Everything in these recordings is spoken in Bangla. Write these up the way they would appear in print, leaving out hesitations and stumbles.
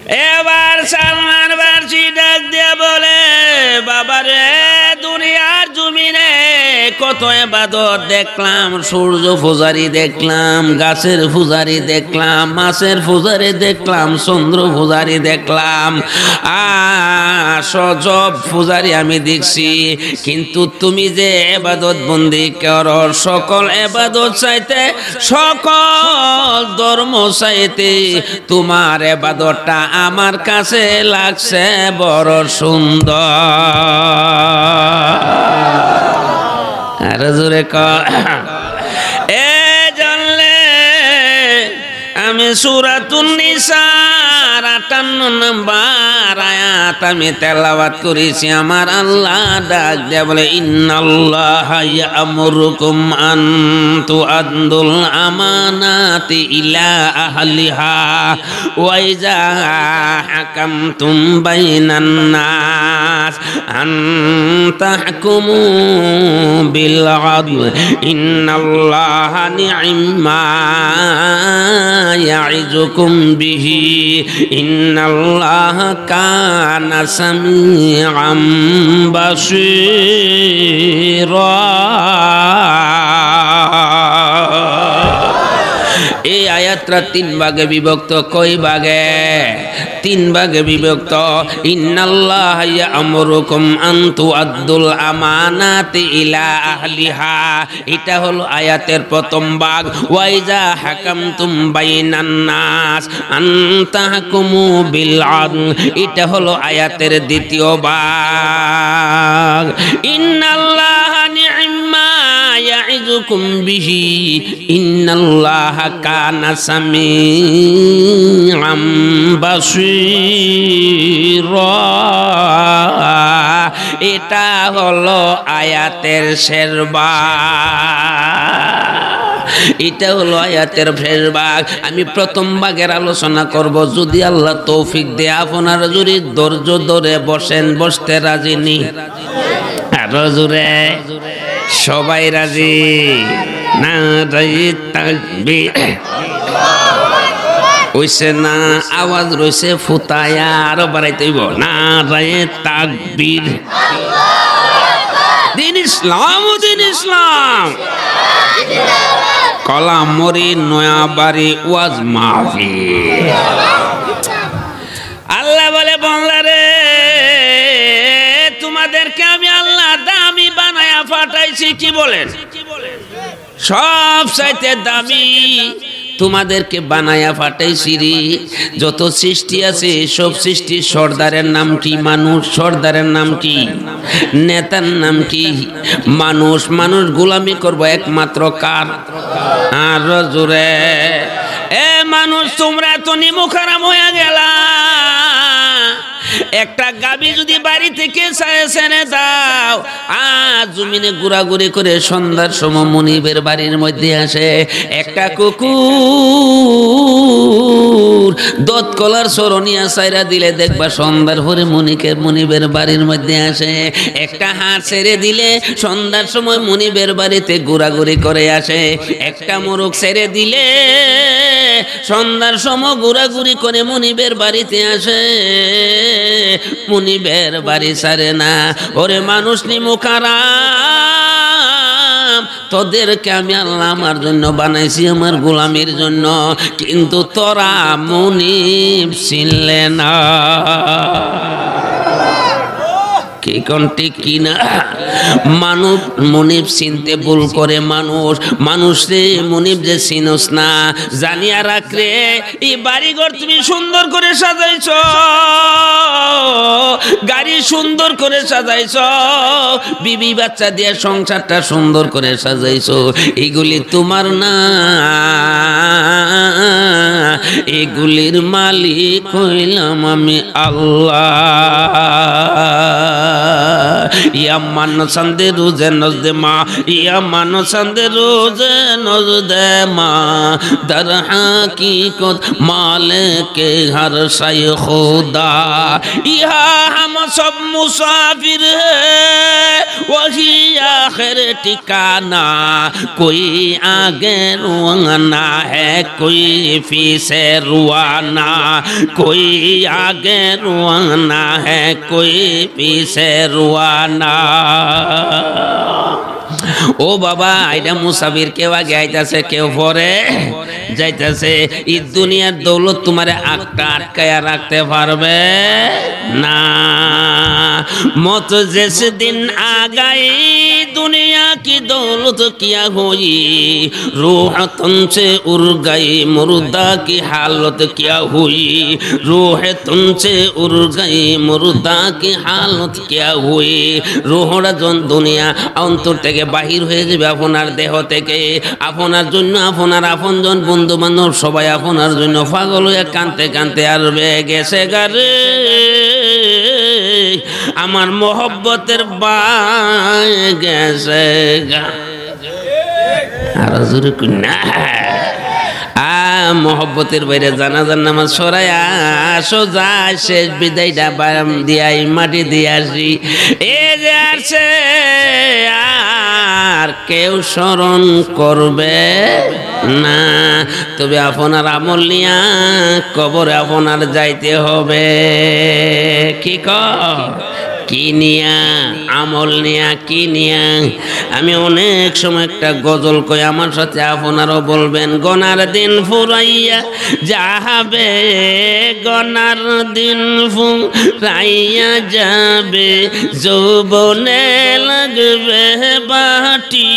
এবার সালমান ফার্সি ডাক দিয়ে বলে, বাবারে দুনিয়ার জমিনে কত ইবাদত দেখলাম, সূর্য পূজারি দেখলাম, গাছের পূজারি দেখলাম, মাছের পূজারি দেখলাম, চন্দ্র পূজারি দেখলাম, সব পূজারি আমি দেখছি, কিন্তু তুমি যে ইবাদত বন্দি করো, সকল ইবাদত চাইতে, সকল ধর্ম চাইতে তোমার ইবাদতটা আমার কাছে লাগছে বড় সুন্দর। আর জোরে এ জানলে আমি সূরাতুন নিসার 58 নম্বর আয়াত আমি তেলাওয়াত করেছি। আমার আল্লাহ ডাক দিয়ে বলে, ইন্নাল্লাহা ইয়া'মুরুকুম আন তুআদ্দুল আমানাতি ইলা আহলিহা ওয়া ইযা হাকামতুম বাইনান নাস আন তাহকুমু বিল আদল ইন্নাল্লাহা নি'মা ইয়া'iজুকুম বিহি ইন্নাল্লাহা কানা সামিআম বাসীরা। এই আয়াতটা 3 ভাগে বিভক্ত। কই ভাগে? 3 ভাগে বিভক্ত। ইন্নাল্লাহা ইয়া'মুরুকুম আন তুআদ্দুল আমানাতি ইলা আহলিহা, এটা হলো আয়াতের প্রথম ভাগ। ওয়া ইযা হাকামতুম বাইনান নাস আন তাহকুমু বিল আদল, এটা হলো আয়াতের দ্বিতীয় ভাগ। ইন্নাল্লাহা নি'মা ইয়া'iজুকুম বিহি ইন্নাল্লাহা কানা সামিআম বাসীরা, এটা হলো আয়াতের শেষ ভাগ। এটা হলো আয়াতের শেষ ভাগ। আমি প্রথম ভাগের আলোচনা করব, যদি আল্লাহ তৌফিক দেয়। আপনারা যদি ধৈর্য ধরে বসেন, বসতে রাজি নি? আরো জোরে সবাই রাজি? না তাকবীর হইছে না? আওয়াজ রয়েছে ফুতায়া, আরো বাড়াইতে হইব। না তাকবীর। দিন ইসলাম, দিন ইসলাম। কলামরি নয়াবাড়ি ওয়াজ মাহফিল। আল্লাহ বলে, বাংলারে তোমাদেরকে আমি আল্লাহ দামি বানায়া পাঠাইছি। কি বলেন? সব চাইতে দামি তোমাদেরকে বানায়া পাঠাইছি রে। যত সৃষ্টি আছে সব সৃষ্টির সর্দারের নাম কি? মানুষ। সর্দারের নাম কি? নেতার নাম কি? মানুষ। মানুষ গোলামি করবো একমাত্র কার? আর জোরে এ মানুষ, তোমরা তো নিমুখারাম হয়ে গেলা। একটা গাবি যদি বাড়ি থেকে ছেড়ে দাও, আজ জমিনে ঘোরাঘুরি করে সন্ধ্যার সময় মনিবের বাড়ির মধ্যে আসে। একটা কুকুর দত কলার সরনিয়া সাইরা দিলে দেখবা সন্ধ্যার পরে মনিবের বাড়ির মধ্যে আসে। একটা হাঁস ছেড়ে দিলে সন্ধ্যার সময় মনিবের বাড়িতে ঘোরাঘুরি করে আসে। একটা মোরগ ছেড়ে দিলে সন্ধ্যার সময় ঘোরাঘুরি করে মনিবের বাড়িতে আসে। মনিবের বাড়ি ছাড়ে না। ওরে মানুষ নিমুখারাম, তোদেরকে আমি আল্লাহ আমার জন্য বানাইছি, আমার গোলামির জন্য, কিন্তু তোরা মনিব চিনলে না। কি কোন ঠিক কিনা? মানুষ মনিব চিনতে ভুল করে। মানুষ রে মনিব যে চিনস না, জানিয়া রাখ রে। এই বাড়িঘর তুমি সুন্দর করে সাজাইছো, গাড়ি সুন্দর করে সাজাইছো, বিবি বাচ্চা দিয়ে সংসারটা সুন্দর করে সাজাইছো, এগুলি তোমার না, এগুলির মালিক হইলাম আমি আল্লাহ। ইয়া মান সন্দে রোজে নজদে মা ইয়া মান সন্দে রোজে নজদে মা দর হাকিকত মালিকে हर शय खुदा यहाँ हम सब मुसाफिर है वही आखिर ठिकाना कोई आगे रुआना है कोई पीछे रुआना कोई आगे रुआना है कोई पीछे रुआना ও বাবা এটা মুসাফির কেউ আগে আইতাছে কেউ পরে যাইতাছে এই দুনিয়ার দৌলত তোমারে আটকায়া রাখতে পারবে না মত जिस दिन आ गई दुनिया की दौलत क्या हुई रूह तुमसे उड़ गई मुर्दा की हालत क्या हुई रूह तुमसे उड़ गई मुर्दा की हालत क्या हुई रूहरा जन दुनिया অন্তর থেকে বাহির হয়ে যাবে আপনার দেহ থেকে আপনার জন্য আপনার আপনজন বন্ধু বান্ধব সবাই আপনার জন্য পাগল হয়ে কাঁদতে কাঁদতে আসবে গেছে গারে আমার মোহব্বতের বাই গেছে গা আর জোরে না মোহব্বতের বাইরে জানাজার নামাজ সরাইয়া সোজা শেষ বিদায়টা বারাম দিয়াই মাটি দিয়ে আসি এ যে আসছে আর কেউ স্মরণ করবে না তবে আপনার আমল নিয়া কবরে আপনার যাইতে হবে কি কি নিয়া আমল নিয়া কি নিয়া আমি অনেক সময় একটা গজল কই আমার সাথে আপনারও বলবেন গনার দিন ফুরাইয়া যাবে গনার দিন ফুরাইয়া যাবে যৌবনে লাগবে বাটি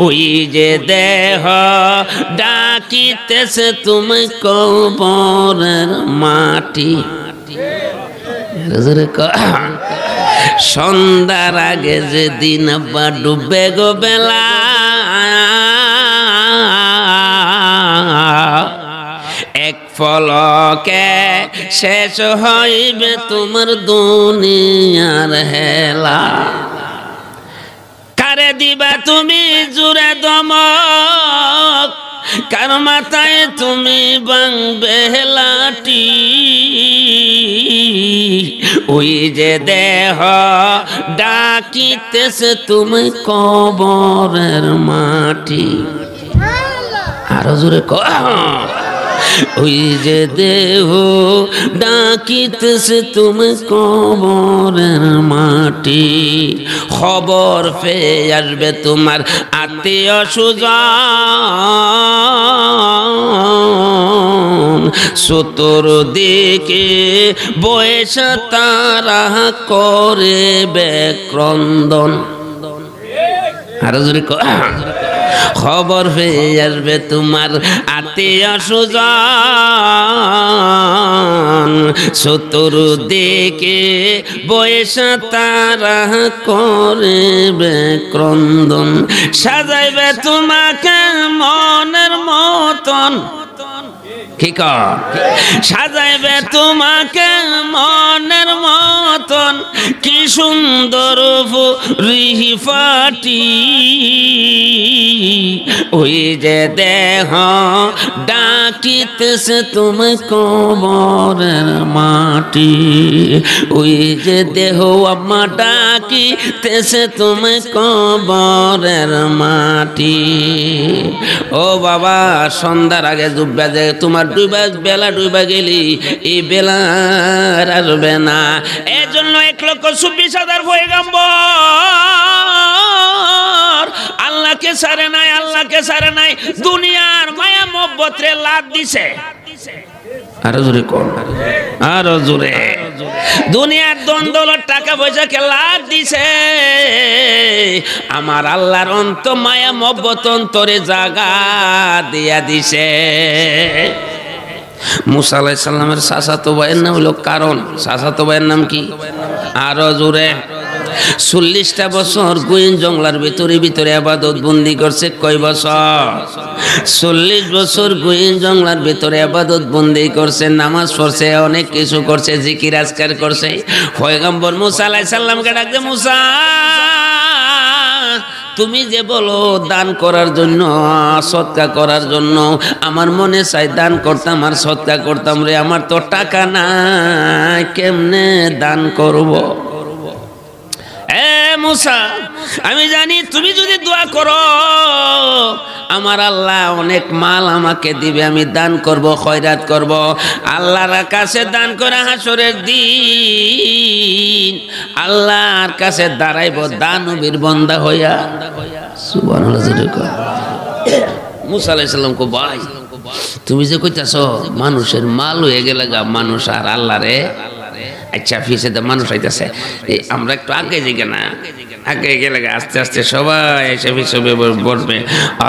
ওই যে দেহ ডাকিতেছে তুমি কবরের মাটি সন্ধ্যার আগে যে দিন বা ডুবে গো বেলা এক ফলকে শেষ হইবে তোমার দুনিয়ার হেলা কারে দিবা তুমি জুড়ে দমক কার মাথায় তুমি বাংবে লাঠি ওই যে দেহ ডাকিতেছে তুমি কবরের মাটি আরো জোরে ওই যে দেহ ডাকিতেছে তুমি কবরের মাটি খবর পেয়ে আসবে তোমার আত্মীয় সুজন চতুর্দিকে বয়সা তারা করবে ক্রন্দন আরো জোরে খবর পেয়ে আসবে তোমার আত্মীয় সুজন চতুর্দিকে বয়সা তারা করবে ক্রন্দন সাজাইবে তোমাকে মনের মতন কি সাজাইবে তোমাকে মনের মতন কি সুন্দর রিহিফাটি ওই যে দেহ ডাকিতেছে তুমি কবরের মাটি ওই যে দেহ আমার ডাকিতেছে তুমি কবরের মাটি ও বাবা সন্ধ্যার আগে ডুববা যে তোমার ডুবা বেলা ডুবা গেলি এই বেলা আসবে না এই জন্য 1,24,000 পয়গম্বর আল্লাহকে ছাড়ে নাই আল্লাহকে ছাড়ে নাই দুনিয়ার মায়া মোহব্বতে লাত দিছে আরো জোরে কোন আরো জোরে দুনিয়ার দন্দলত টাকা পয়সাকে লাত দিছে আমার আল্লাহর অন্ত মায়া মোহব্বত অন্তরে জায়গা দিয়া দিছে মুসা আলাইহিস সালামের চাচাতো ভাইয়ের নাম হলো কারণ চাচাতো ভাইয়ের নাম কি আরো জোরে 40টা বছর গুইন জঙ্গলার ভিতরে ইবাদত বন্দি করছে। কয় বছর? 40 বছর গুইন জঙ্গলার ভিতরে ইবাদত বন্দি করছে, নামাজ পড়ছে, অনেক কিছু করছে, জিকির আজকার করছে। পয়গম্বর মুসা আলাইহিস সালামকে ডাক দে, মুসা তুমি যে বলো দান করার জন্য, সদকা করার জন্য, আমার মনে চাই দান করতাম আর সদকা করতাম রে, আমার তো টাকা নাই, কেমনে দান করব? মুসা আমি জানি তুমি যদি দোয়া করো আমার আল্লাহ অনেক মাল আমাকে দিবে, আমি দান করব, খয়রাত করব। আল্লাহর কাছে দান করে হাসরের দিন আল্লাহর কাছে দাঁড়াইব দানবীর বান্দা হইয়া। সুবহানাল্লাহ। মুসা আলাইহিস সালাম কো ভাই তুমি যে কইতাছ মানুষের মাল হয়ে গেলে গা, মানুষ আর আল্লাহরে আচ্ছা ফিসে তো মানুষ আইতেছে, আমরা একটু আগে যাই না, আগে গেলে আস্তে আস্তে সবাই এসে ফিসে বলবে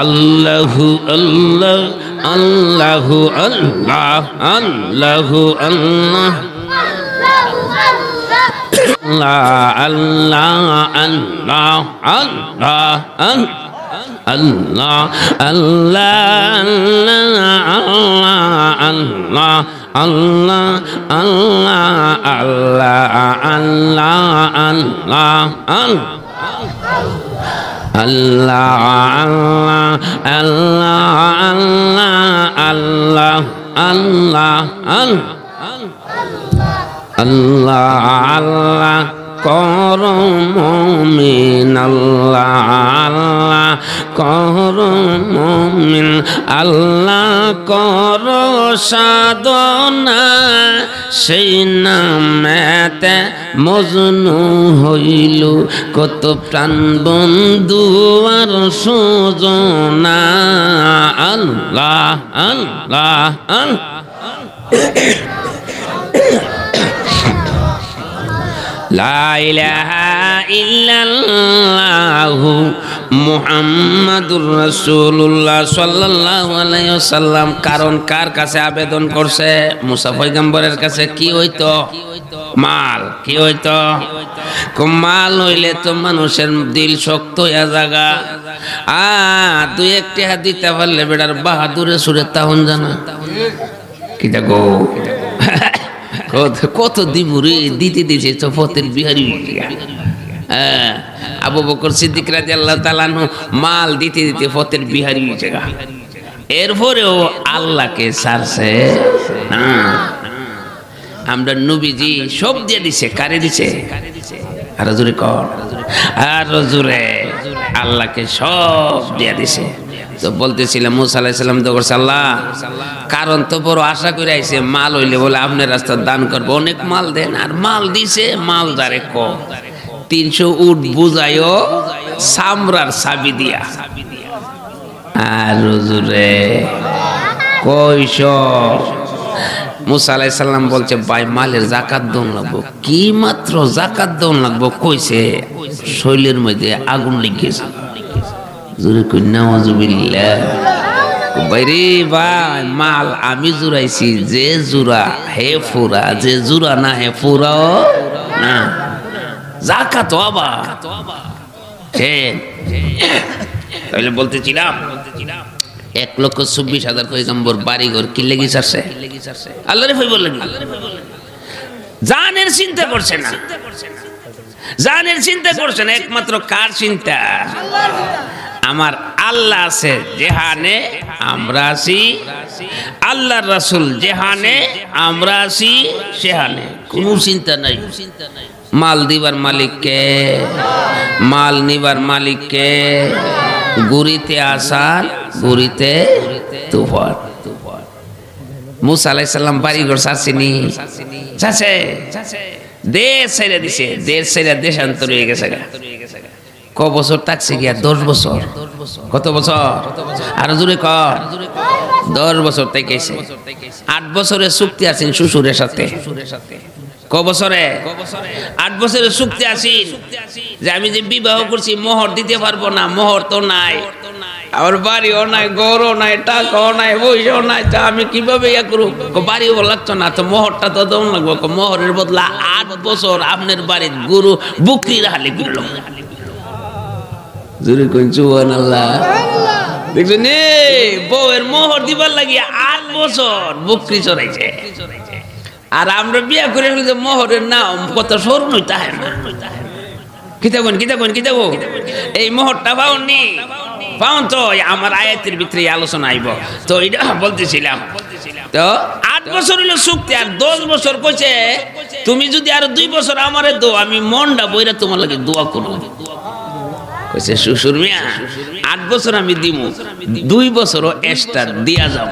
আল্লাহু আল্লাহ আল্লাহু আল্লাহ আল্লাহু আল্লাহ আল্লাহ আল্লাহ আল্লাহ আল্লাহ আল্লাহ আল্লাহ আল্লাহ আল্লাহ আল্লাহ আল্লাহ আল্লাহ আল্লাহ আল্লাহ আল্লাহ আল্লাহ কর মুমিন আল্লাহ আল্লাহ কর মুমিন আল্লাহ কর সাধনা, সেই নামেতে মজনু হইল কত প্রাণ বন্ধু আর সুজনা। আল্লাহ আল্লাহ লা ইলাহা ইল্লাল্লাহু মুহাম্মাদুর রাসূলুল্লাহ সাল্লাল্লাহু আলাইহি ওয়াসাল্লাম। কারণ কার কাছে আবেদন করছে? মুসা পয়গম্বরের কাছে। কি হইতো? মাল। কি হইতো? মাল হইলে তো মানুষের দিল শক্ত হইয়া জাগা। দুই একটি হাত দিতে পারলে বেটার বাহাদুরে সুরে তাহন জানা কি দেখো কত দিবুরে দিতে দিছে তো ফতের বিহারি। আবু বকর সিদ্দিক রাদিয়াল্লাহু তাআলা আনহু মাল দিতে দিতে ফতের বিহারি হয়েছে। এরপরেও আল্লাহকে ছাড়ছে না। আমরা নবীজি সব দিয়ে দিছে। কারে দিছে? আর জোরে কর, আর জোরে। আল্লাহকে সব দিয়ে দিছে। তো বলতেছিলাম মুসা আলাইহিস সালাম তো করছে আল্লাহ, কারণ তো বড় আশা করে আইছে মাল হইলে বলে আপনার রাস্তা দান করবো, অনেক মাল দেন। আর মাল দিছে, মাল যারে ক 300 উট বুঝাইও সামরার চাবি দিয়া। আর জোরে কইস মুসা আলাইহিস সালাম বলছে ভাই মালের যাকাত দন লাগবো। কি মাত্র যাকাত দন লাগবো কইছে শৈলের মধ্যে আগুন লেগেছে। জোরে কই নাউযুবিল্লাহ। বাইরে ভাই মাল আমি জুরাইছি, যে জুরা হে ফুরা, যে জুরা না হে ফুরাও না। যাকাত আবা তাহলে বলতেছিলাম 1,24,000 পয়গম্বর বাড়িঘর কি লেগে ছাড়ছে আল্লাহরে ফইবল লাগি। জানের চিন্তা করছে না, জানের চিন্তা করছে না, একমাত্র কার চিন্তা? আমার আল্লাহ আছে যেহানে আমরা আছি, আল্লাহর রাসূল যেহানে আমরা আছি সেহানে, কোনো চিন্তা নাই। মাল দিবার মালিককে, মাল নিবার মালিককে, গুরিতে আসার গুরিতে তুফান। মুসা আলাইহিস সালাম বাড়ি ঘর ছাড়ছেনি, ছাড়ছে, দেশ ছেড়ে দিছে, দেশ ছেড়ে দেশান্তর হয়ে গেছে। ক বছর থাকছে গিয়া? 10 বছর। কত বছর? আরো জোরে কর। 10 বছর থেকেছে। 8 বছরের চুক্তি আছেন শ্বশুরের সাথে। ক বছরে? 8 বছরের চুক্তি আছি যে আমি যে বিবাহ করছি মোহর দিতে পারবো না, মোহর তো নাই। আমার বাড়িও নাই, গরও নাই, টাকাও নাই, পয়সাও নাই, তা আমি কিভাবে ইয়া করব? বাড়িও লাগতো না, তো মোহরটা তো দম লাগবো। মোহরের বদলা 8 বছর আপনার বাড়ির গরু বুকরির হালি করলো। জোরে কইন সুবহানাল্লাহ। দেখছেন বউয়ের মোহর দিবার লাগিয়ে 8 বছর বুকরি চড়াইছে। আর আমরা বিয়া করে ফেলছে মোহরের নাম কত স্মরণ হইতে হয় না। কিতা কোন এই মোহরটা পাওনি, পাওন তো আমার আয়াতের ভিতরে আলোচনা আইব। তো এটা বলতেছিলাম, তো 8 বছর হইল চুক্তি, আর 10 বছর কইছে তুমি যদি আর 2 বছর আমারে দো, আমি মনটা বইরা তোমার লাগে দোয়া করব। কইছে শ্বশুর মিয়া 8 বছর আমি দিমু, 2 বছরও এক্সট্রা দিয়া যাব।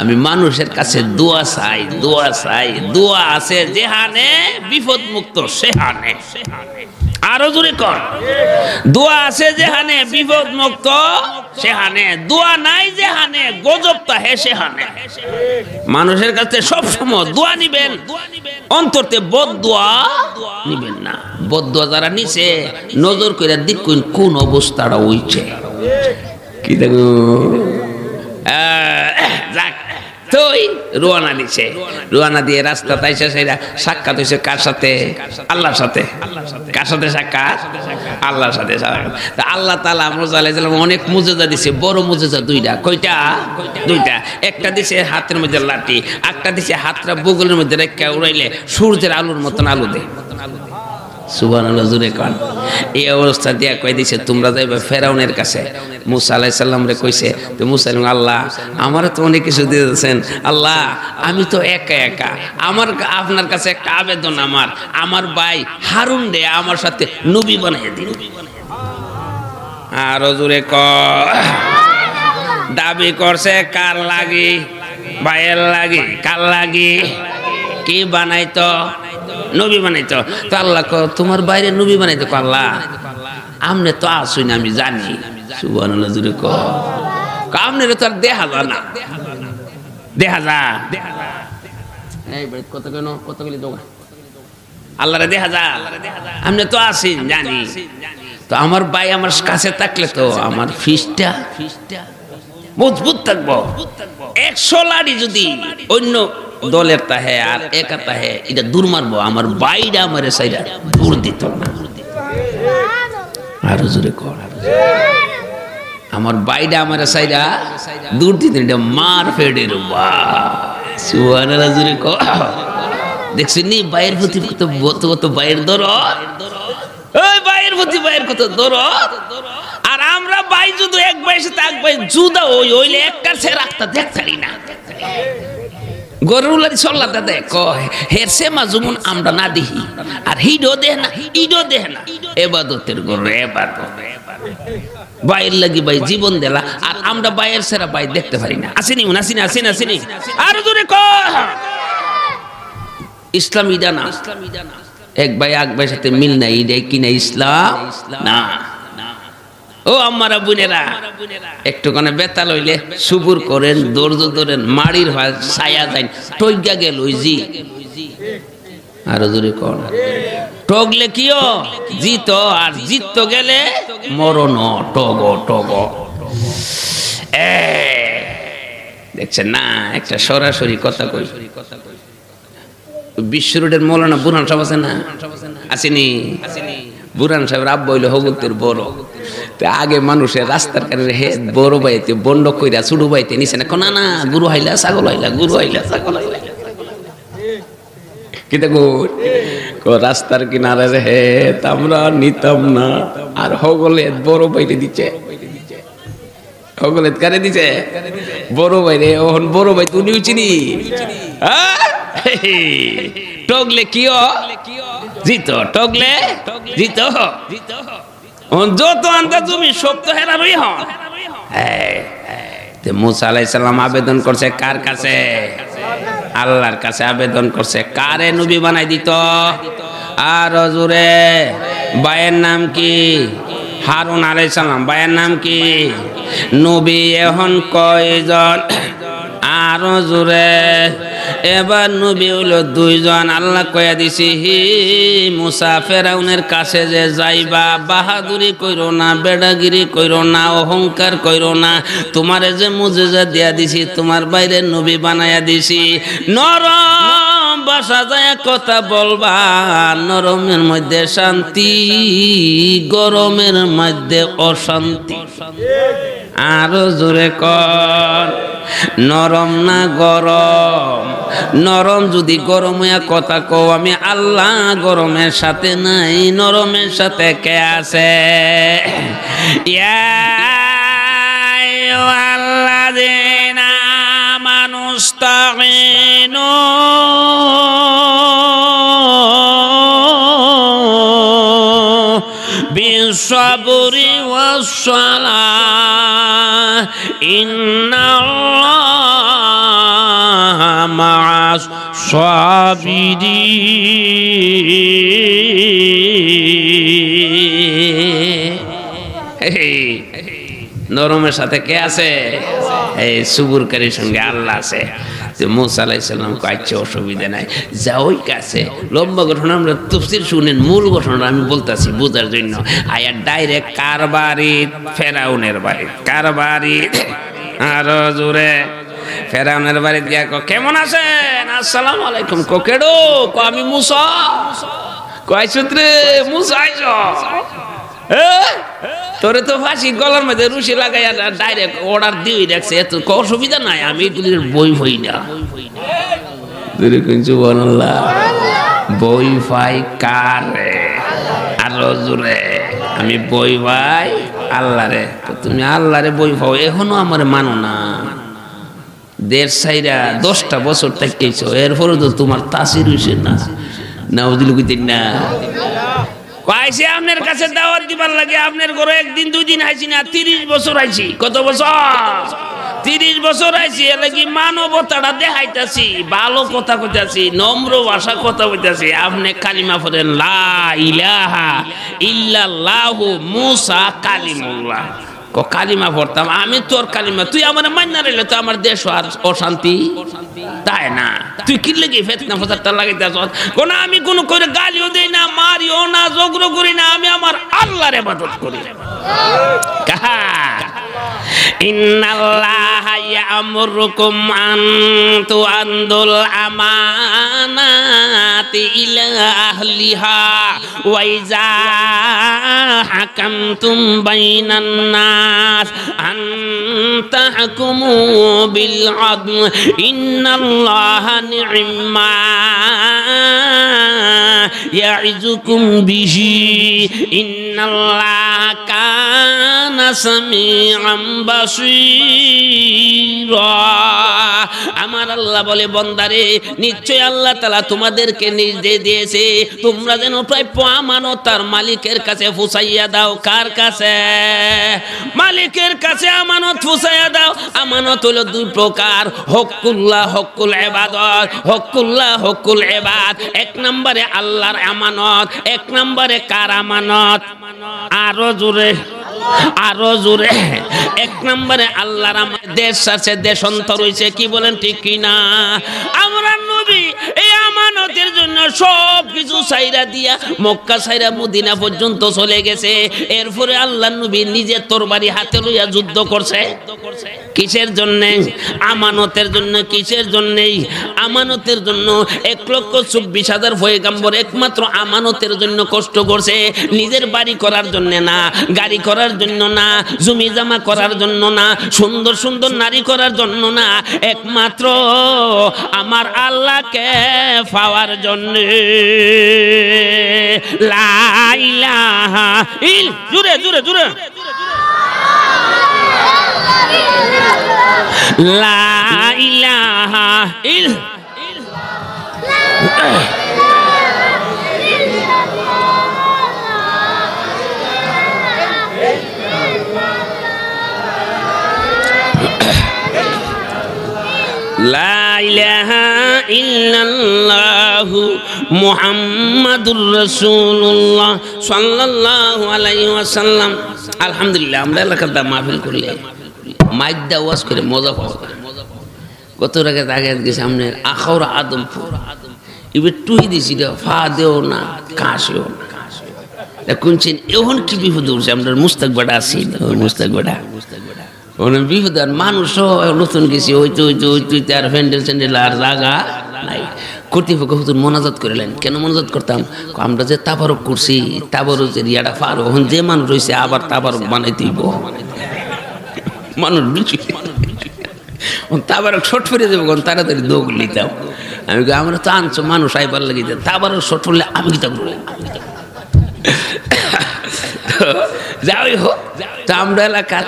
আমি মানুষের কাছে দোয়া চাই, দোয়া আছে যেহানে বিপদ মুক্ত সেহানে। আরো জোরে কর, দোয়া আছে যেহানে বিপদ মুক্ত সেহানে, দোয়া নাই যেহানে গজব তাহে সেহানে। মানুষের কাছে সব সময় দোয়া নিবেন, অন্তরতে বদদোয়া নিবেন না। বদদোয়া যারা নিছে নজর কইরা দেখুন কোন অবস্থাটা হইছে। কি দেখো যাক, তুই রোয়ানা দিছে, রোয়ানা দিয়ে রাস্তা তাইছে, সেটা সাক্ষাৎ হয়েছে কার সাথে? আল্লাহর সাথে। কার সাথে সাক্ষাৎ? আল্লাহর সাথে সাক্ষাৎ। তা আল্লাহ তাআলা মুসা আলাইহিস সালাম অনেক মুজিজা দিছে, বড় মুজিজা দুইটা। কয়টা? দুইটা। একটা দিছে হাতের মধ্যে লাঠি, একটা দিছে হাতটা বগলের মধ্যে রেখে উড়াইলে সূর্যের আলোর মতন আলো দেয়। সুবহানাল্লাহ, জোরে কান। এই অবস্থা দিয়া কই দিছে তোমরা যাইবা ফেরাউনের কাছে। মুসা আলাইহিস সালাম রে কইছে, তো মুসা বলল আল্লাহ আমারে তো অনেক কিছু দিয়েছেন, আল্লাহ আমি তো একা, আমার আপনার কাছে একটা আবেদন, আমার ভাই হারুন রে আমার সাথে নবী বানাইয়া দিন। আর জোরে কর। দাবি করছে কার লাগি? ভাইয়ের লাগি। কার লাগি? কি বানাইতো? নবী বানাইতো। তো আল্লাহ তোমার বাইরে নবী বানাইতো? আল্লাহ আমনে তো আসুই না, আমি জানি। সুবহানাল্লাহ, জোরে কর। আমনের তো আর দেখা যা না, দেখা যা কত কেন কতগুলি দোকান আল্লাহরে দেখা যা, আমনে তো আসি জানি। তো আমার ভাই আমার কাছে থাকলে তো আমার ফিসটা মজবুত থাকবো। 100 লাড়ি যদি অন্য দলের তাহে আর একা তাহে এটা দূর মারবো, আমার বাইরা আমার সাইডা দূর দিত না। আরো জোরে কর। আমার বাইরা আমার সাইডা দূর দিত, এটা মার ফেডের। সুবহানাল্লাহ, জোরে কর। দেখছেন নি বাইয়ের প্রতি কত বাইয়ের দরদ, ওই বাইয়ের প্রতি বাইয়ের কত দরদ। আর আমরা ভাই যদি এক বয়সে তাক ভাই জুদা হইলে একটার সে রাখতা দেখতারি না। গরুলারি সল্লাটা দেখ হের সে মাজুমুন আমরা না দিহি, আর হিডো দেহ না, ইডো দেহ না। এবাদতের গরু এবাদত, বাইয়ের লাগি ভাই জীবন দেলা, আর আমরা বাইয়ের সেরা ভাই দেখতে পারি না। আসেনি আসেনি। আর জোরে কর। ইসলাম ইডা না, এক ভাই এক ভাইয়ের সাথে মিল নাই, ইডাই কিনা ইসলাম না। ও আমারা বোনেরা, একটুখানে বেতাল হইলে সুবুর করেন, দৌড় ধরেন, মাড়ির হয় ছায়া যাই টইগা গেল ওই জি। আরো জোরে কর। টগলে কিও জিত, আর জিত গেলে মরণ। টগ দেখছেন না, একটা সরাসরি কথা কই। বিশ্ব রোডের মৌলানা বুরহান সাহেব আছে না? আসেনি? বুরহান সাহেব আব্বা হইল হগুতের বড়। আগে মানুষের রাস্তার কারণে হে বড় বাইতে বন্ড কইরা ছোট বাইতে নিছে না, না গুরু হাইলা ছাগল হাইলা, গুরু হাইলা ছাগল হাইলা। কিতা রাস্তার কিনারে হে আমরা নিতাম না, আর হগলে বড় বাইতে দিচ্ছে। হগলে কারে দিছে? বড় বাইরে। ওহন বড় বাই তুই চিনি। টগলে কিও জিত, টগলে জিত। যত আন্দা জমি সব তো হেরারই হন। মুসা আলাইহিস সালাম আবেদন করছে কার কাছে? আল্লাহর কাছে আবেদন করছে। কারে নবী বানাই দিত? আর জোরে। ভাইয়ের নাম কি? হারুন আলাইহিস সালাম। ভাইয়ের নাম কি? নবী এখন কয়জন? আরো জোরে। এবার নবী হলো দুইজন। আল্লাহ কয়া দিছি, হি মুসা ফেরাউনের কাছে যে যাইবা, বাহাদুরি কইরো না, বেড়াগিরি কইরো না, অহংকার কইরো না। তোমারে যে মুজিজা দিয়া দিছি, তোমার বাইরে নবী বানায়া দিছি। নরম ভাষা যায় কথা বলবা, নরমের মধ্যে শান্তি, গরমের মধ্যে অশান্তি। আরো জোরে কর, নরম না গরম? নরম যদি গরম হইয়া কথা কও, আমি আল্লাহ গরমের সাথে নাই, নরমের সাথে কে আছে? ইয়া আইয়ুহাল্লাযীনা আমানুস্তাঈনু বিস-সাবরি ওয়াস-সালাহ, ইন্নাল্লাহা মা'আস-সাবিরিন। নরমের সাথে কে আছে? এই সুবুরকারীর সঙ্গে আল্লাহ আছে। যে মুসা আলাইহিস সালাম কইছে অসুবিধা নাই, যাওই কাছে। লম্বা ঘটনা আমরা তাফসীর শুনেন, মূল ঘটনা আমি বলতাছি বুঝার জন্য। আয়া ডাইরেক্ট কার বাড়ি? ফেরাউনের বাড়ি। কার বাড়ি? আরো জোরে। ফেরাউনের বাড়ি গিয়া কো, কেমন আছেন? আসসালামু আলাইকুম। কো কেডো? কো আমি মুসা। কইছত রে মুসা আইছো? তোরে তো ফাঁসি গলার মধ্যে রুশি লাগাইয়া ডাইরেক্ট অর্ডার দিয়ে রাখছে, এত অসুবিধা নাই, আমি এগুলির বই হই না। বই ভাই কারে? আরো জোরে। আমি বই ভাই আল্লাহ রে। তুমি আল্লাহ রে বই ভাও, এখনো আমার মানো না। 10টা বছর থাকতেছ, এরপরে তো তোমার তাসির হইছে না। নাউযুবিল্লাহ কইতেন না। কইছে আপনার কাছে দাওয়াত দিবার লাগে, আপনার ঘরে একদিন দুই দিন আইছি না, 30 বছর আইছি। কত বছর? 30 বছর আইছি। এর লাগি মানবতাটা দেখাইতাছি, ভালো কথা কইতাছি, নম্র ভাষা কথা কইতাছি। আপনি কালিমা পড়েন, লা ইলাহা ইল্লাল্লাহু মুসা কালিমুল্লাহ। কো কালিমা পড়তাম আমি, তোর কালিমা তুই আমার মান্য রইলে তো আমার দেশ আর অশান্তি, তাই না? তুই কি লাগি ফিতনা ফসাদটা লাগাইতাছ? কোন আমি কোন করে গালিও দেই না, মারিও না, ঝগড়া করি না, আমি আমার আল্লাহর ইবাদত করি। কাহা ইন্নাল্লাহা ইয়া'মুরুকুম আন তু'আদ্দুল আমানাতি ইলা আহলিহা ওয়া ইযা হাকামতুম বাইনান নাস আন তাহকুমু বিল আদল ইন্নাল্লাহা নি'মা ইয়া'iযুকুম বিহি ইন্নাল্লাহা কানা সামিআন বাসীরা। আমার আল্লাহ বলে, বান্দারে নিশ্চয় আল্লাহ তাআলা তোমাদেরকে নির্দেশ দিয়েছে তোমরা যেন প্রাপ্য আমানত তার মালিকের কাছে পৌঁছাইয়া দাও। কার কাছে? মালিকের কাছে আমানত পৌঁছাইয়া দাও। আমানত হলো দুই প্রকার, হকুল্লাহ, হকুল ইবাদত। হকুল্লাহ, হকুল ইবাদ। এক নম্বরে আল্লাহর আমানত, এক নম্বরে কার আমানত? আরো জোরে, আরো জোরে। এক নম্বরে আল্লাহর দেশ আছে, দেশান্তর হইছে, কি বলেন ঠিক কিনা? আমরা নবী এই আমানতের জন্য সব কিছু ছাইরা দিয়া মক্কা ছাইরা মদিনা পর্যন্ত চলে গেছে। এরপরে আল্লাহর নবী নিজে তরবারি হাতে লইয়া যুদ্ধ করছে। কিসের জন্য? আমানতের জন্য। কিসের জন্য? আমানতের জন্য। 1,24,000 পয়গম্বর একমাত্র আমানতের জন্য কষ্ট করছে, নিজের বাড়ি করার জন্য না, গাড়ি করার জন্য না, জমি জমা করার জন্য না, সুন্দর সুন্দর নারী করার জন্য না, একমাত্র আমার আল্লাহকে পাওয়ার জন্য। লা ইলাহা ইল্লাল্লাহ। জোরে জোরে জোরে। লা ইলাহা ইল্লাল্লাহ। লা ইলাহা ইল্লাল্লাহু মুহাম্মাদুর রাসূলুল্লাহ সাল্লাল্লাহু আলাইহি ওয়াসাল্লাম। আলহামদুলিল্লাহ, আমরা এলাকার মাহফিল করলে মাইক দিয়ে ওয়াজ করে মজা পাওয়া যায়। কত টাকা আগে সামনে আখাউড়া আদমপুর এবার টুই দিছি ফা দেও না কাশেও না কোনছেন এখন কি বিপদ উঠছে আমরা মুস্তাক বাড়া আছি মুস্তাক বাড়া বিপদ আর মানুষও নতুন গেছি হইতে হইতে হইতে আর প্যান্ডেল স্যান্ডেল আর জায়গা নাই কর্তৃপক্ষ হুজুর মোনাজাত করিলেন কেন মোনাজাত করতাম আমরা যে তাবারক করছি তাবারকের ইয়াটা পারো এখন যে মানুষ রয়েছে আবার তাবারক বানাইতে হইব মানুষ তাবারক শর্ট ফিরে যাবো তাড়াতাড়ি দৌড় নিতাম আমি আমরা তো আনছো মানুষ আইবার লাগিয়ে তাবারক শর্ট ফিরলে আমি কি তা করবো যাই হোক তা আমরা এলাকার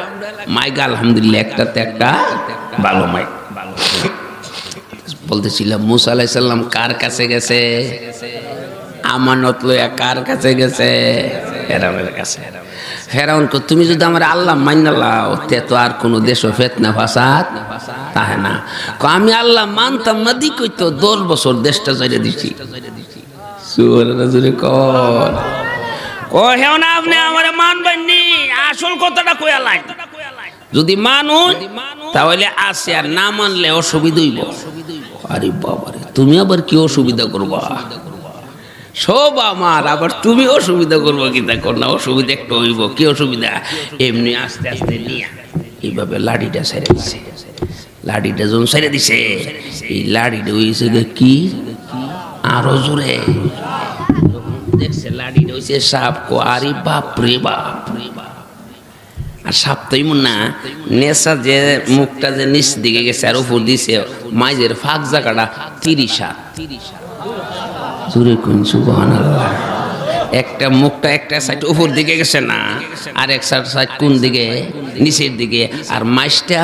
মাইক আলহামদুলিল্লাহ একটাতে একটা ভালো মাইক বলতেছিলাম মুসা আলাইহিস সালাম কার কাছে গেছে আমানত লইয়া কার কাছে গেছে ফেরাউনের কাছে ফেরাউন কো তুমি যদি আমার আল্লাহ মাইনা লাও তে তো আর কোনো দেশ ফিতনা ফাসাদ তাহে না কো আমি আল্লাহ মানতাম না দি কইতো 10 বছর দেশটা ছেড়ে দিছি সুবহানাল্লাহ জুরে কোন ও হেও না আপনি আমারে মানবেন নি আসল কথাটা কইয়া লাই যদি মানুন তাহলে আসে আর না মানলে অসুবিধা হইব আরে বাবারে তুমি আবার কি অসুবিধা করবা সব আমার আবার তুমি অসুবিধা করবো কি তা কর না অসুবিধা একটু হইব কি অসুবিধা এমনি আস্তে আস্তে নিয়ে এইভাবে লাঠিটা ছেড়ে দিছে লাঠিটা যখন ছেড়ে দিছে এই লাঠিটা হয়েছে কি আরো জোরে দেখছে লাঠিটা হয়েছে সাপ কো আরে বাপ রে বাপ আর সাপ তো এমন না নেশা যে মুখটা যে নিচ দিকে গেছে আর উপর দিছে মাইজের ফাঁক জায়গাটা 30 হাত জোরে কোন সুবহানাল্লাহ একটা মুখটা একটা সাইড উপর দিকে গেছে না আর এক সাইড কোন দিকে নিচের দিকে আর মাইজটা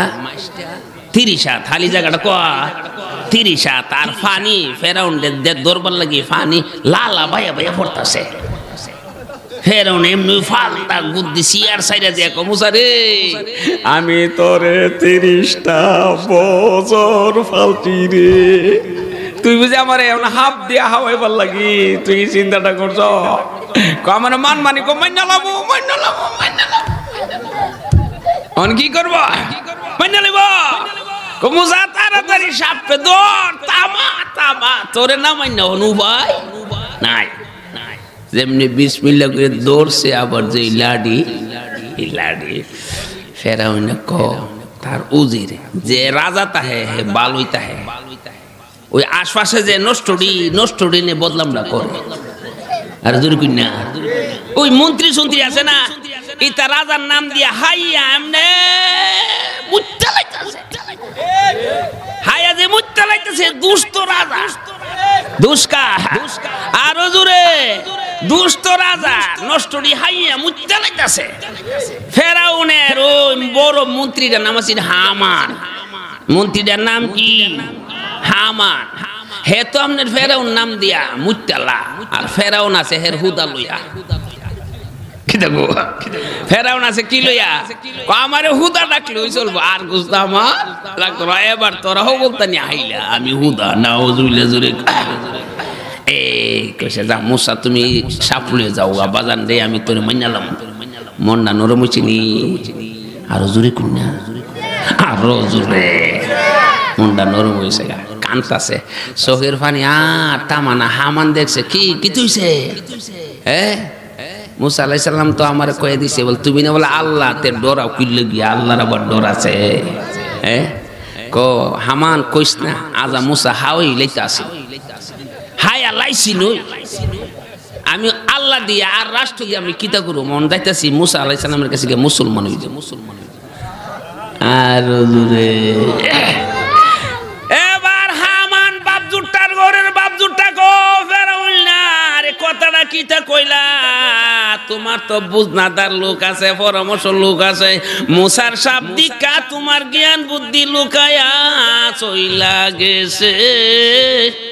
30 হাত খালি জায়গাটা কো 30 হাত আর পানি ফেরাউনের দরবার লাগি পানি লালা ভাইয়া ভাইয়া পড়তাছে ফেরাউন এমনি ফালতা বুদ্ধি সিয়ার সাইডে দিয়ে মুসা রে আমি তোরে 30টা বছর ফালতি রে তুই বুঝি আমার এখন হাফ দিয়া হাওয়াইবার লাগি তুই চিন্তাটা করছ আমার মান মানি কো মাইনা লাবো অন কি করব মাইনা লইব কো মুসা তাড়াতাড়ি সাপে দৌড় তামা তোরে না মাইনা অনু ভাই নাই যেমনি বিসমিল্লাহ করে দৌড়ছে আবার যে লাডি ফেরাউন কো তার উজির যে রাজা তাহে হে বালুই তাহে ওই আশপাশে যে নষ্টডি নিয়ে বদলাম না করে আর জোর কইনা ওই মন্ত্রী সন্ত্রী আছে না এটা রাজার নাম দিয়া হাইয়া এমনে মুত্তা লাইতাছে হাইয়া যে মুত্তা লাইতাছে দুষ্ট রাজা দুষ্কা আরো জোরে দুষ্ট রাজা নষ্টডি হাইয়া মুত্তা লাইতাছে ফেরাউনের ওই বড় মন্ত্রীটার নাম আছে হামান মন্ত্রীটার নাম কি হামান হে তো আপনার ফেরাউন নাম দিয়া মুত্তালা আর ফেরাউন আছে হের হুদা লইয়া কি দেখো ফেরাউন আছে কি লইয়া আমারে হুদা ডাকলে ওই চলবো আর গুস্তা আমার লাগতো এবার তোরাও বলতানি আইলা আমি হুদা না ওজুইলে জুরে এই কইছে যা মুসা তুমি সাপুলে যাও বাজান রে আমি তোরে মাইনালাম মনটা নরম হইছিনি আরো জুরে কুন্না আরো জুরে মনটা নরম হইছে কানতাছে চোখের পানি আর তামানা হামান দেখছে কি তুইছে মুসা আলাইহিস সালাম তো আমারে কয়ে দিছে বল তুমি না বলে আল্লাহ তে ডরাও কি লাগি আল্লাহর আবার ডর আছে কো হামান কইস না আজা মুসা হাওই লইতাছে হায়া লাইছি নই আমি আল্লাহ দিয়ে আর রাষ্ট্র দিয়ে আমি কিতা করব মন যাইতাছি মুসা আলাইহিস সালামের কাছে গিয়ে মুসলমান হইছে আর জুরে এবার হামান বাপজুটার ঘরের বাপজুটা কো ফেরাউন না আরে কথাটা কিতা কইলা তোমার তো বুঝনাদার লোক আছে পরামর্শ লোক আছে মুসার শাব্দিকা তোমার জ্ঞান বুদ্ধি লুকায়া চইলা গেছে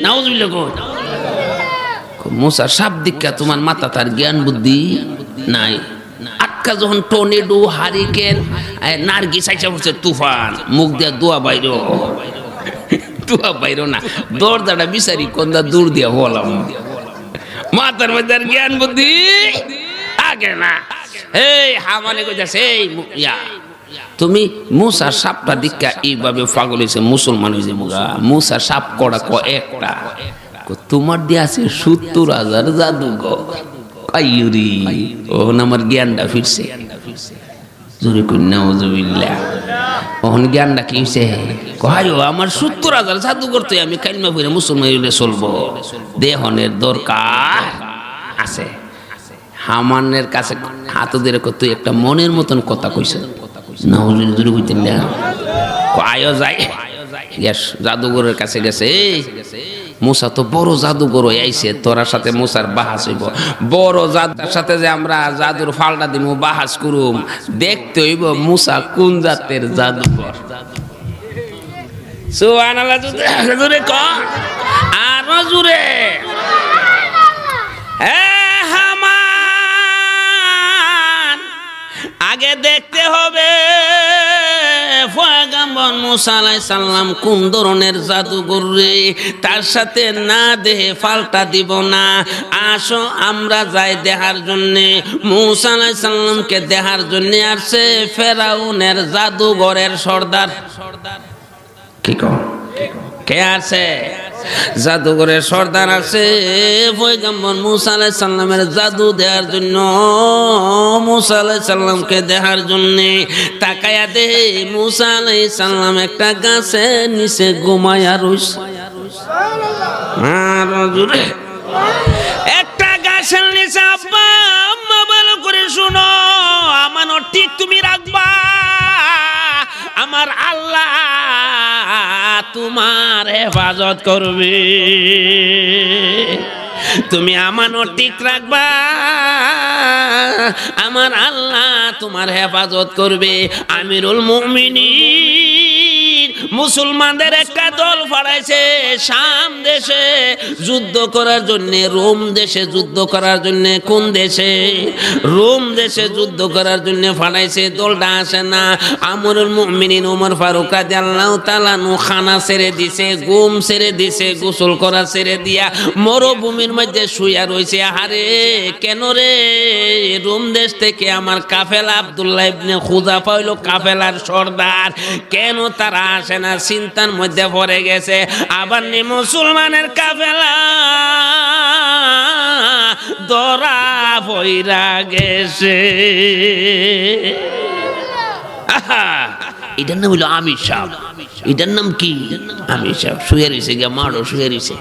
নাউজুবিল্লাহ কো মুসার শাব্দিকা তোমার মাথা তার জ্ঞান বুদ্ধি নাই আটকা যখন টর্নেডো হারিকেন নার্গিস আইসা পড়ছে তুফান মুখ দিয়া দোয়া বাইরো না দরজাটা বিচারি কোনটা দূর দিয়া বললাম মাথার মধ্যে জ্ঞান বুদ্ধি আগে না এই হামানে কইতাছে এই ইয়া তুমি মুসার সাপটা দীক্ষা এইভাবে পাগল হয়েছে মুসলমান হয়েছে মুগা মুসার সাপ কড়া একটা তোমার দিয়ে আছে ৭০,০০০ জাদুঘর কাইরি ওহন আমার জ্ঞানটা ফিরছে জোরে কন্যা ওজুবিল্লাহ ওহন জ্ঞানটা কি হয়েছে কয় আমার ৭০,০০০ জাদুঘর তো আমি কালমা পড়ে মুসলমান হইলে চলবো দেহনের দরকার আছে হামানের কাছে হাত ধরে তুই একটা মনের মতন কথা কইছে না হুজুর জোরে কইতেন না আয়ো যায় জাদুঘরের কাছে গেছে মুসা তো বড় জাদুঘর আইছে তোর সাথে মুসার বাহাস হইব বড় জাদুর সাথে যে আমরা জাদুর ফালটা দিব বাহাস করুম দেখতে হইব মুসা কোন জাতের জাদুঘর সুবহানাল্লাহ জোরে ক আর জোরে হামান আগে দেখতে হবে পয়গম্বর মুসা আলাইহিস সালাম কোন ধরনের জাদুঘর রে তার সাথে না দেহে ফালটা দিব না আসো আমরা যাই দেখার জন্য মুসা আলাইহিস সালামকে দেখার জন্য আসছে ফেরাউনের জাদুঘরের সর্দার কি কও কে আছে জাদুঘরের সর্দার আছে পয়গম্বর মুসা আলাইহিস সালামের জাদু দেওয়ার জন্য মুসা আলাইহিস সালামকে দেখার জন্য তাকায়া দে মুসা আলাইহিস সালাম একটা গাছের নিচে ঘুমায়া রইছে সুবহানাল্লাহ একটা গাছের নিচে আব্বা আম্মা ভালো করে শুনো আমানত ঠিক তুমি রাখবা আমার আল্লাহ তোমার হেফাজত করবে তুমি আমানত ঠিক রাখবা আমার আল্লাহ তোমার হেফাজত করবে আমিরুল মুমিনিন মুসলমানদের একটা দল ফাড়াইছে শাম দেশে যুদ্ধ করার জন্য রোম দেশে যুদ্ধ করার জন্য কোন দেশে রোম দেশে যুদ্ধ করার জন্য ফাড়াইছে দলটা আসে না আমিরুল মুমিনিন ওমর ফারুক রাদিয়াল্লাহু তাআলা খানা ছেড়ে দিছে ঘুম ছেড়ে দিছে গোসল করা ছেড়ে দিয়া মরুভূমির মধ্যে শুয়া রইছে আরে কেন রে রোম দেশ থেকে আমার কাফেলা আব্দুল্লাহ ইবনে খুযাফা হইল কাফেলার সর্দার কেন তারা আসে না চিন্তার মধ্যে পড়ে গেছে আবার নি মুসলমানের কাফেলা ধরা পইরা গেছে এটার নাম হইল আমির সাহেব এটার নাম কি আমির সাহেব শুয়ে রয়েছে গিয়া মারো শুয়ে রয়েছে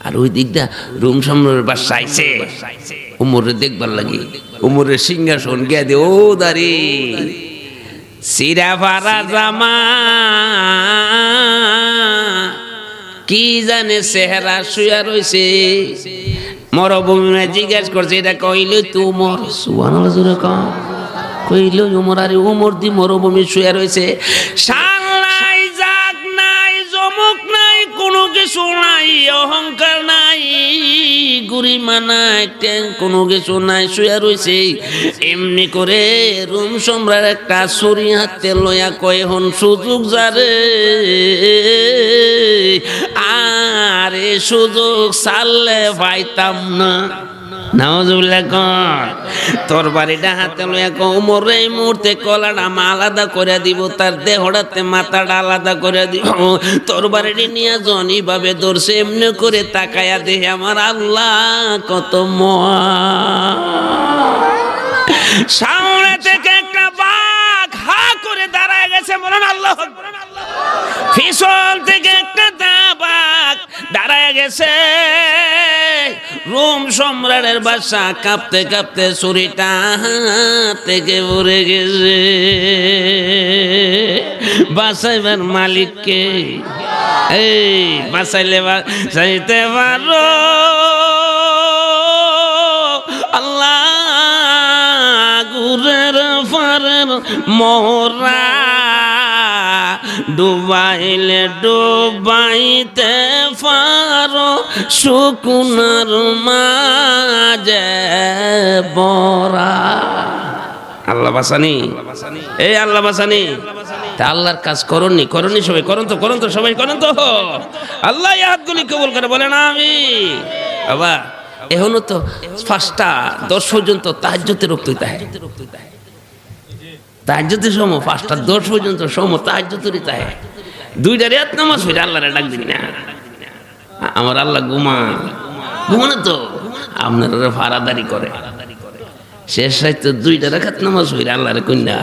আর ওই দিকটা রোম সম্রাটের বাদশা আইছে উমরে দেখবার লাগে উমরের সিংহাসন গিয়া দে ও দাঁড়ি সিরা ফারা জামা কি জানে চেহারা শুয়া রইছে মরুভূমি জিজ্ঞাসা করছে এটা কইল তুমর সুবহানাল্লাহ জোরে কইল উমর আরে উমর দি মরুভূমি শুয়া রইছে শান নাই জাগ নাই জমক নাই কোনো কিছু নাই অহংকার নাই গরিমা নাই ট্যাং কোনো কিছু নাই শুয়া রইছে এমনি করে রোম সম্রাট একটা ছুরি হাতে লইয়া কয় হন সুযোগ যারে আরে সুযোগ ছাড়লে পাইতাম না নাউজুবিল্লাহ কর তোর বাড়িটা হাতে লইয়া উমর এই মুহূর্তে কলাটা আলাদা করে দিব তার দেহটাতে মাথাটা আলাদা করে দিব তোর বাড়িটি নিয়ে জনি ভাবে ধরছে এমনি করে তাকায়া দেখে আমার আল্লাহ কত সামনে থেকে একটা বাঘ হা করে দাঁড়ায় গেছে বলেন আল্লাহ পিছন থেকে একটা বাঘ দাঁড়ায় গেছে রোম সম্রাটের বাদশা কাঁপতে কাঁপতে ছুরিটা থেকে পড়ে গেছে বাঁচাইবার মালিককে এই বাঁচাইলে বাঁচাইতে পারো আল্লাহ গুরের ফারের মোরা ডুবাইলে ডুবাইতে পারো শুকনার মাঝে বরা আল্লাহ বাসানি এই আল্লাহ বাসানি তা আল্লাহর কাজ করনি সবাই করুন তো সবাই করুন তো আল্লাহ এই হাতগুলি কবুল করে বলেন আমি বাবা এখনো তো 5টা 10 পর্যন্ত তাহাজ্জুদের রক্ত হইতে হয় তাহাজ্জুদের সময় 5টা 10 পর্যন্ত সময় তাহাজ্জুদেরই তাহে 2টা রাত নামাজ পড়ে আল্লাহরে ডাক দিন না আমার আল্লাহ ঘুমানো তো আপনারা ফারাদারি করে শেষ রাত 2টা রাকাত নামাজ পড়ে আল্লাহরে কইনা